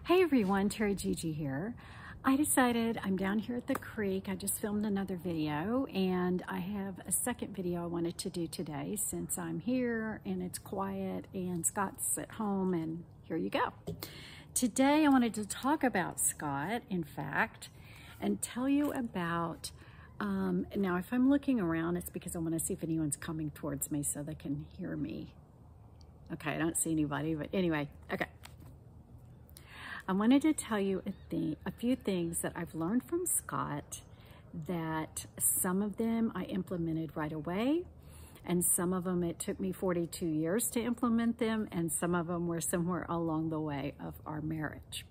Hey everyone, Terry Gigi here. I decided I'm down here at the creek. I just filmed another video and I have a second video I wanted to do today since I'm here and it's quiet and Scott's at home, and here you go. Today I wanted to talk about Scott, in fact, and tell you about, now if I'm looking around, it's because I want to see if anyone's coming towards me so they can hear me. Okay, I don't see anybody, but anyway, okay. I wanted to tell you a few things that I've learned from Scott, that some of them I implemented right away, and some of them it took me 42 years to implement them, and some of them were somewhere along the way of our marriage.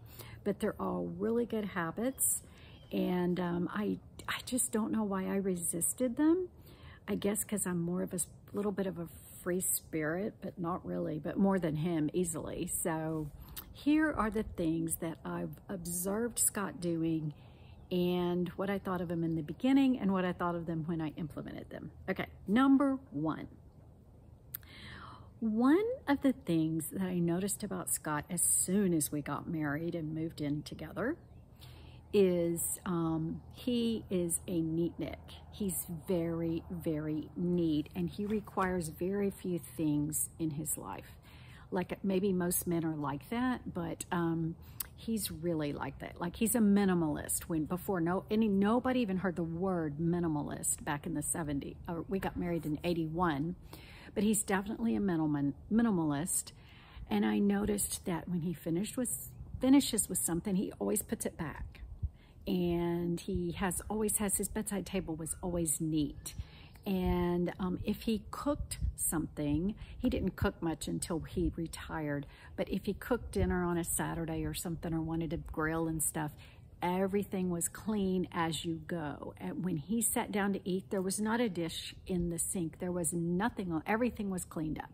But they're all really good habits, and I just don't know why I resisted them. I guess because I'm more of a little bit of a free spirit, but not really, but more than him easily. So here are the things that I've observed Scott doing and what I thought of him in the beginning and what I thought of them when I implemented them. Okay, number one. One of the things that I noticed about Scott as soon as we got married and moved in together is he is a neatnik. He's very, very neat, and he requires very few things in his life. Like maybe most men are like that, but he's really like that. Like he's a minimalist. When before nobody even heard the word minimalist back in the 70s. We got married in 81, but he's definitely a minimalist. And I noticed that when he finishes with something, he always puts it back. And he always has his bedside table was always neat. And if he cooked something, he didn't cook much until he retired, but if he cooked dinner on a Saturday or something or wanted to grill and stuff, everything was clean as you go. And when he sat down to eat, there was not a dish in the sink. There was nothing on, everything was cleaned up.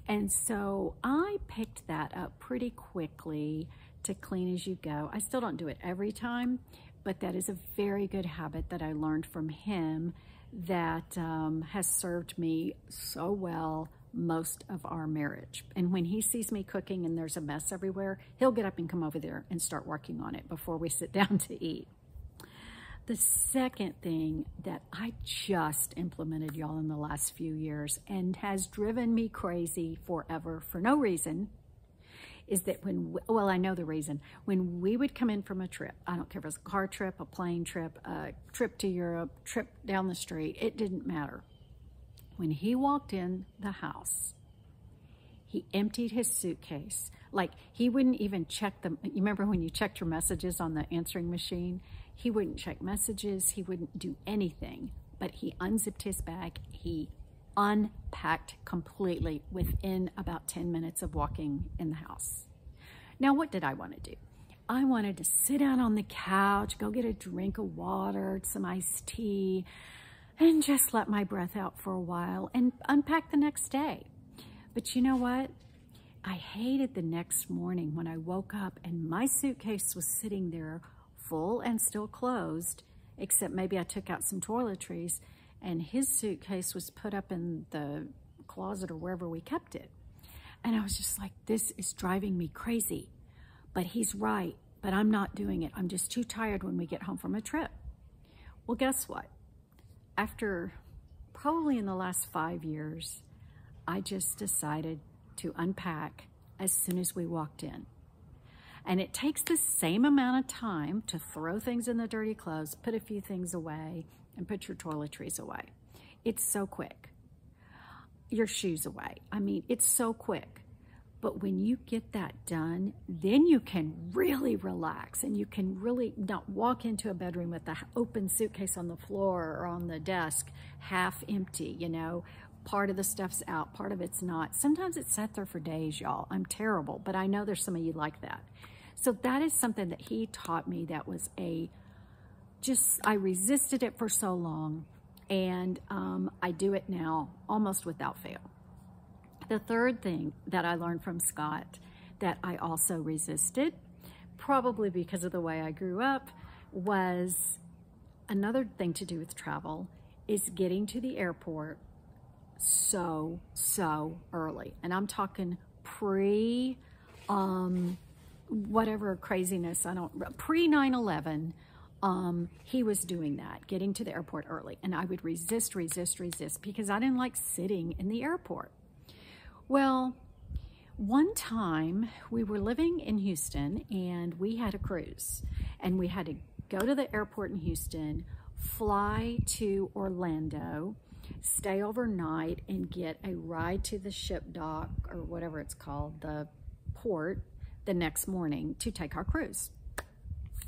And so I picked that up pretty quickly, to clean as you go. I still don't do it every time, but that is a very good habit that I learned from him that has served me so well most of our marriage. And when he sees me cooking and there's a mess everywhere, he'll get up and come over there and start working on it before we sit down to eat. The second thing that I just implemented, y'all, in the last few years and has driven me crazy forever for no reason, is that well, I know the reason. When we would come in from a trip, I don't care if it was a car trip, a plane trip, a trip to Europe, trip down the street, it didn't matter. When he walked in the house, he emptied his suitcase. Like he wouldn't even check them. You remember when you checked your messages on the answering machine? He wouldn't check messages. He wouldn't do anything, but he unzipped his bag. He unpacked completely within about 10 minutes of walking in the house. Now, what did I want to do? I wanted to sit down on the couch, go get a drink of water, some iced tea, and just let my breath out for a while and unpack the next day. But you know what? I hated the next morning when I woke up and my suitcase was sitting there full and still closed, except maybe I took out some toiletries, and his suitcase was put up in the closet or wherever we kept it. And I was just like, this is driving me crazy. But he's right, but I'm not doing it. I'm just too tired when we get home from a trip. Well, guess what? After probably in the last 5 years, I just decided to unpack as soon as we walked in. And it takes the same amount of time to throw things in the dirty clothes, put a few things away, and put your toiletries away. It's so quick. Your shoes away. I mean, it's so quick. But when you get that done, then you can really relax and you can really not walk into a bedroom with the open suitcase on the floor or on the desk, half empty, you know. Part of the stuff's out, part of it's not. Sometimes it's sat there for days, y'all. I'm terrible, but I know there's some of you like that. So that is something that he taught me that was I resisted it for so long, and I do it now almost without fail. The third thing that I learned from Scott that I also resisted, probably because of the way I grew up, was another thing to do with travel is getting to the airport so early. And I'm talking whatever craziness, pre 9/11, he was doing that, getting to the airport early. And I would resist because I didn't like sitting in the airport. Well, one time we were living in Houston and we had a cruise and we had to go to the airport in Houston, fly to Orlando, stay overnight and get a ride to the ship dock or whatever it's called, the port, the next morning to take our cruise.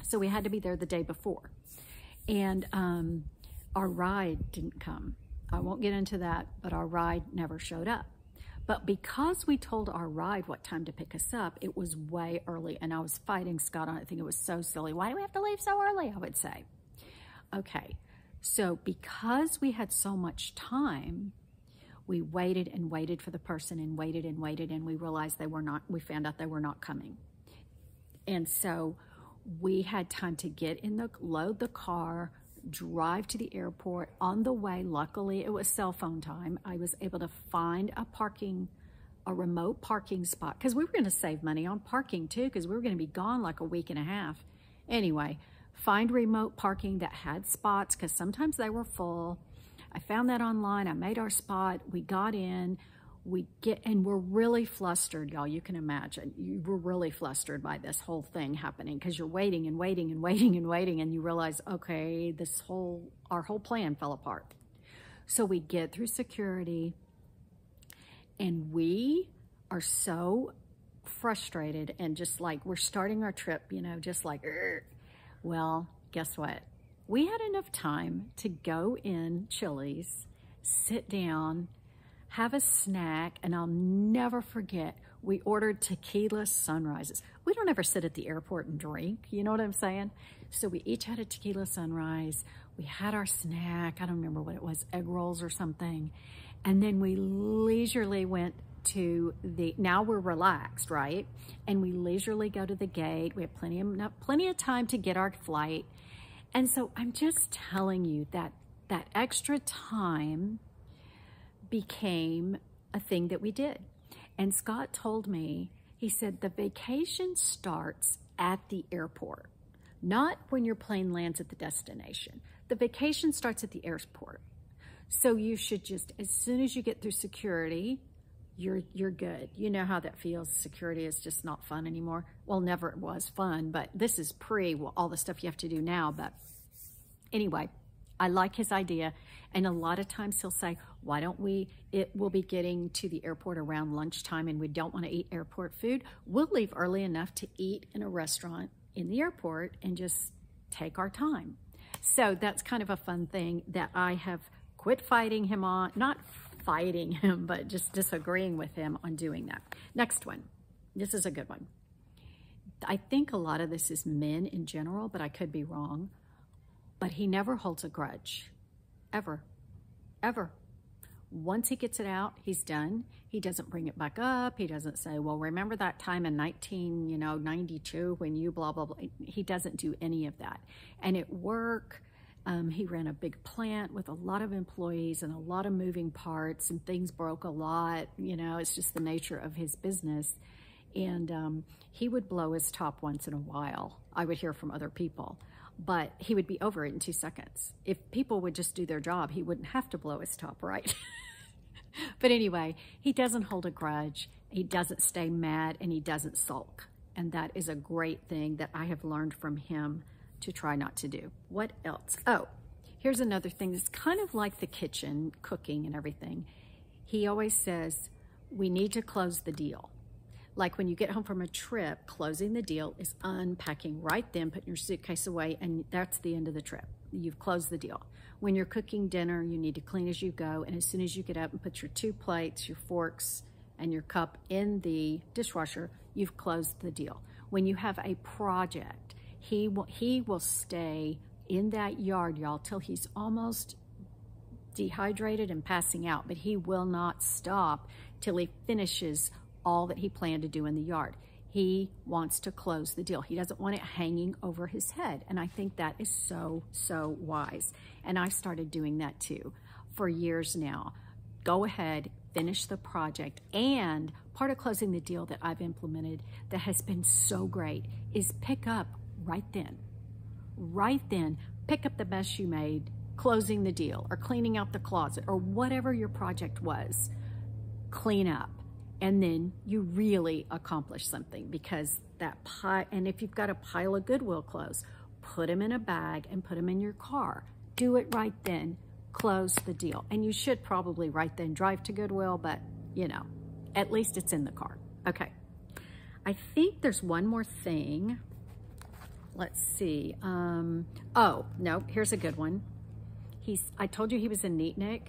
So we had to be there the day before. And our ride didn't come. I won't get into that, but our ride never showed up. But because we told our ride what time to pick us up, it was way early. And I was fighting Scott on it, thinking it was so silly. Why do we have to leave so early, I would say. Okay, so because we had so much time, we waited and waited for the person and waited, and we realized we found out they were not coming. And so we had time to load the car, drive to the airport. On the way, luckily it was cell phone time. I was able to find a remote parking spot because we were going to save money on parking too, because we were going to be gone like a week and a half. Anyway, find remote parking that had spots because sometimes they were full. I found that online. I made our spot. We got in. And we're really flustered, y'all. You can imagine. We're really flustered by this whole thing happening because you're waiting and waiting and waiting and waiting, and you realize, okay, our whole plan fell apart. So we get through security, and we are so frustrated and just like we're starting our trip, just like, Urgh. Well, guess what? We had enough time to go in Chili's, sit down, have a snack, and I'll never forget, we ordered tequila sunrises. We don't ever sit at the airport and drink, you know what I'm saying? So we each had a tequila sunrise. We had our snack, I don't remember what it was, egg rolls or something. And then we leisurely went to now we're relaxed, right? And we leisurely go to the gate. We have plenty of time to get our flight. And so I'm just telling you that extra time became a thing that we did. And Scott told me, he said, the vacation starts at the airport, not when your plane lands at the destination. The vacation starts at the airport. So you should just, as soon as you get through security, you're good. You know how that feels. Security is just not fun anymore. Well, never it was fun, but this is all the stuff you have to do now. But anyway, I like his idea. And a lot of times he'll say, why don't we'll be getting to the airport around lunchtime and we don't want to eat airport food. We'll leave early enough to eat in a restaurant in the airport and just take our time. So that's kind of a fun thing that I have quit fighting him on, not fighting him, but just disagreeing with him on doing that. Next one. This is a good one. I think a lot of this is men in general, but I could be wrong. But he never holds a grudge, ever, ever. Once he gets it out, he's done. He doesn't bring it back up. He doesn't say, well, remember that time in 1992 when you blah, blah, blah. He doesn't do any of that. And at work, he ran a big plant with a lot of employees and a lot of moving parts, and things broke a lot. It's just the nature of his business. And he would blow his top once in a while. I would hear from other people. But he would be over it in 2 seconds. If people would just do their job, he wouldn't have to blow his top, right? But anyway, he doesn't hold a grudge. He doesn't stay mad, and he doesn't sulk. And that is a great thing that I have learned from him to try not to do. What else? Oh, here's another thing that's kind of like the kitchen, cooking and everything. He always says, we need to close the deal. Like when you get home from a trip, closing the deal is unpacking right then, putting your suitcase away, and that's the end of the trip. You've closed the deal. When you're cooking dinner, you need to clean as you go, and as soon as you get up and put your 2 plates, your forks, and your cup in the dishwasher, you've closed the deal. When you have a project, he will stay in that yard, y'all, till he's almost dehydrated and passing out, but he will not stop till he finishes all that he planned to do in the yard. He wants to close the deal. He doesn't want it hanging over his head. And I think that is so, so wise. And I started doing that too for years now. Go ahead, finish the project, and part of closing the deal that I've implemented that has been so great is pick up right then. Right then, pick up the mess you made closing the deal or cleaning out the closet or whatever your project was. Clean up. And then you really accomplish something, because that pile, and if you've got a pile of Goodwill clothes, put them in a bag and put them in your car. Do it right then. Close the deal. And you should probably right then drive to Goodwill, but you know, at least it's in the car. Okay. I think there's one more thing. Let's see. Oh, no, here's a good one. I told you he was a neatnik.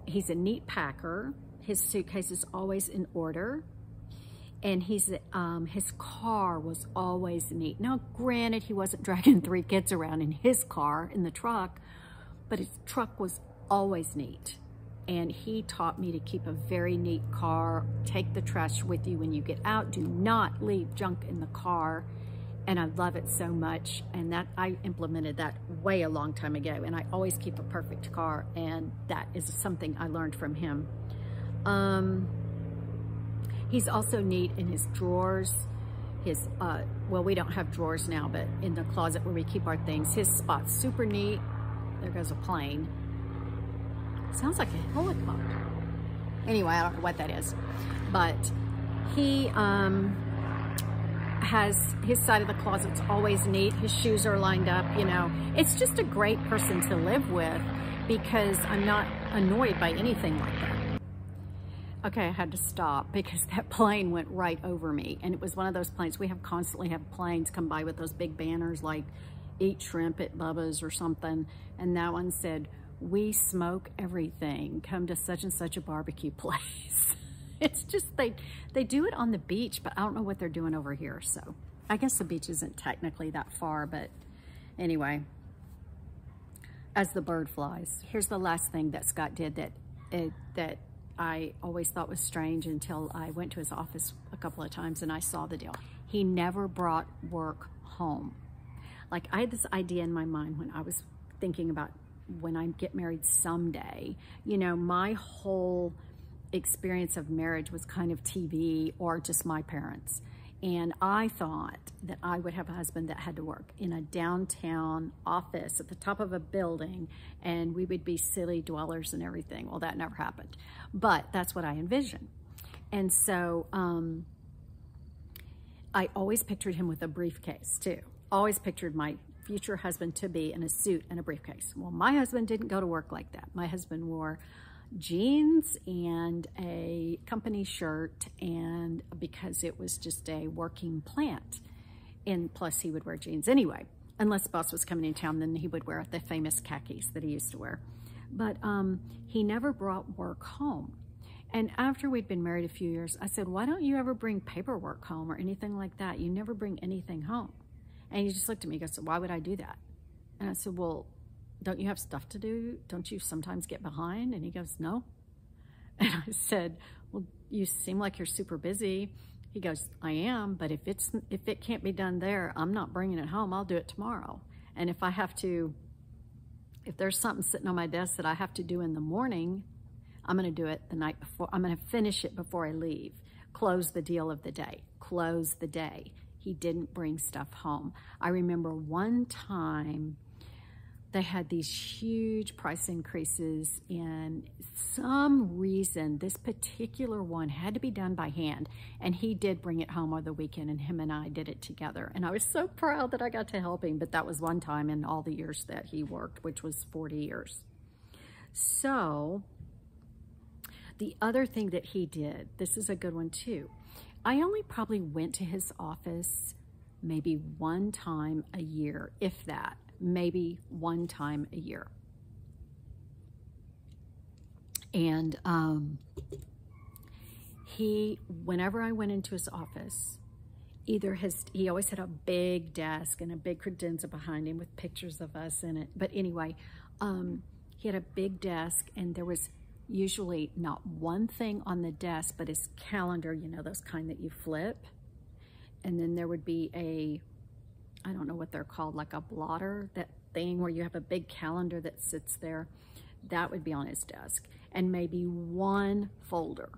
He's a neat packer. His suitcase is always in order. And his car was always neat. Now, granted, he wasn't dragging 3 kids around in his car, in the truck, but his truck was always neat. And he taught me to keep a very neat car. Take the trash with you when you get out. Do not leave junk in the car. And I love it so much. And that I implemented that way a long time ago. And I always keep a perfect car. And that is something I learned from him. He's also neat in his drawers. Well, we don't have drawers now, but in the closet where we keep our things, his spot's super neat. There goes a plane. Sounds like a helicopter. Anyway, I don't know what that is. But he has his side of the closet's always neat. His shoes are lined up, you know. It's just a great person to live with because I'm not annoyed by anything like that. Okay, I had to stop because that plane went right over me. And it was one of those planes. We constantly have planes come by with those big banners like eat shrimp at Bubba's or something. And that one said, we smoke everything. Come to such and such a barbecue place. It's just, they do it on the beach, but I don't know what they're doing over here. So I guess the beach isn't technically that far, but anyway, as the bird flies. Here's the last thing that Scott did that I always thought was strange until I went to his office a couple of times and I saw the deal. He never brought work home. Like, I had this idea in my mind when I was thinking about when I get married someday. You know, my whole experience of marriage was kind of TV or just my parents. And I thought that I would have a husband that had to work in a downtown office at the top of a building, and we would be city dwellers and everything. Well, that never happened, but that's what I envisioned. And so I always pictured him with a briefcase too. Always pictured my future husband to be in a suit and a briefcase. Well, my husband didn't go to work like that. My husband wore jeans and a company shirt, and because it was just a working plant, and plus he would wear jeans anyway, unless boss was coming in town, then he would wear the famous khakis that he used to wear. But he never brought work home. And after we'd been married a few years, I said, why don't you ever bring paperwork home or anything like that? You never bring anything home. And he just looked at me and goes, why would I do that? And I said, well, don't you have stuff to do? Don't you sometimes get behind? And he goes, no. And I said, well, you seem like you're super busy. He goes, I am, but if it can't be done there, I'm not bringing it home. I'll do it tomorrow. And if there's something sitting on my desk that I have to do in the morning, I'm going to do it the night before. I'm going to finish it before I leave. Close the deal of the day. Close the day. He didn't bring stuff home. I remember one time they had these huge price increases, and some reason this particular one had to be done by hand, and he did bring it home over the weekend, and him and I did it together. And I was so proud that I got to help him, but that was one time in all the years that he worked, which was 40 years. So the other thing that he did, this is a good one too. I only probably went to his office maybe one time a year, if that, maybe one time a year. And whenever I went into his office, he always had a big desk and a big credenza behind him with pictures of us in it. But anyway, he had a big desk, and there was usually not one thing on the desk, but his calendar, you know, those kind that you flip. And then there would be I don't know what they're called, like a blotter, that thing where you have a big calendar that sits there. That would be on his desk. And maybe one folder.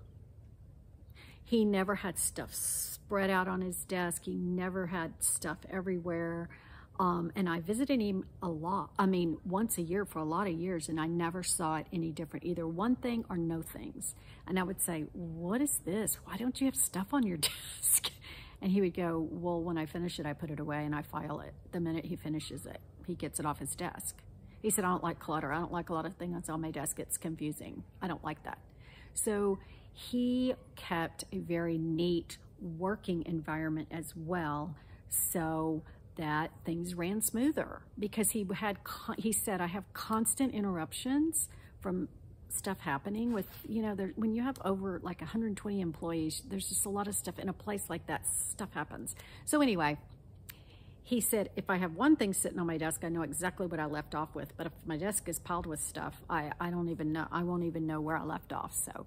He never had stuff spread out on his desk. He never had stuff everywhere. And I visited him a lot. I mean, once a year for a lot of years, and I never saw it any different, either one thing or no things. And I would say, what is this? Why don't you have stuff on your desk? And he would go, well, when I finish it, I put it away and I file it. The minute he finishes it, he gets it off his desk. He said, I don't like clutter. I don't like a lot of things on my desk. It's confusing. I don't like that. So he kept a very neat working environment as well, so that things ran smoother, because he said, I have constant interruptions from stuff happening with, you know, when you have over like 120 employees, there's just a lot of stuff in a place like that. Stuff happens. So anyway, he said, if I have one thing sitting on my desk, I know exactly what I left off with. But if my desk is piled with stuff, I don't even know. I won't even know where I left off. So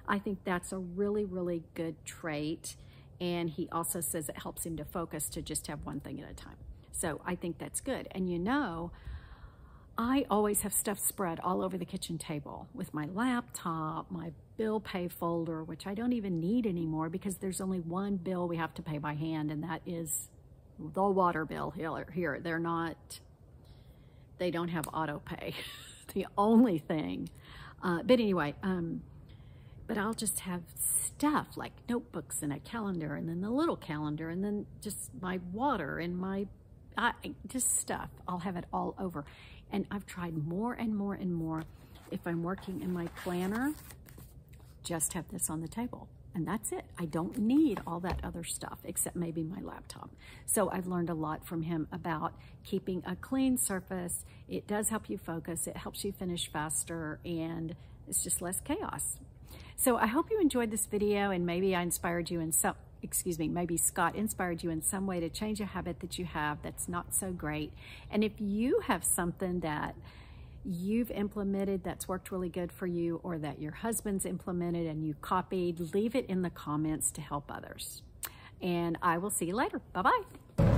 I think that's a really, really good trait. And he also says it helps him to focus, to just have one thing at a time. So I think that's good. And you know, I always have stuff spread all over the kitchen table with my laptop, my bill pay folder, which I don't even need anymore because there's only one bill we have to pay by hand, and that is the water bill here. They don't have auto pay. The only thing. But anyway, but I'll just have stuff like notebooks and a calendar, and then the little calendar, and then just my water and my, just stuff. I'll have it all over. And I've tried more and more and more. If I'm working in my planner, just have this on the table. And that's it. I don't need all that other stuff except maybe my laptop. So I've learned a lot from him about keeping a clean surface. It does help you focus. It helps you finish faster, and it's just less chaos. So I hope you enjoyed this video, and maybe I inspired you in some, maybe Scott inspired you in some way to change a habit that you have that's not so great. And if you have something that you've implemented that's worked really good for you, or that your husband's implemented and you copied, leave it in the comments to help others. And I will see you later. Bye-bye.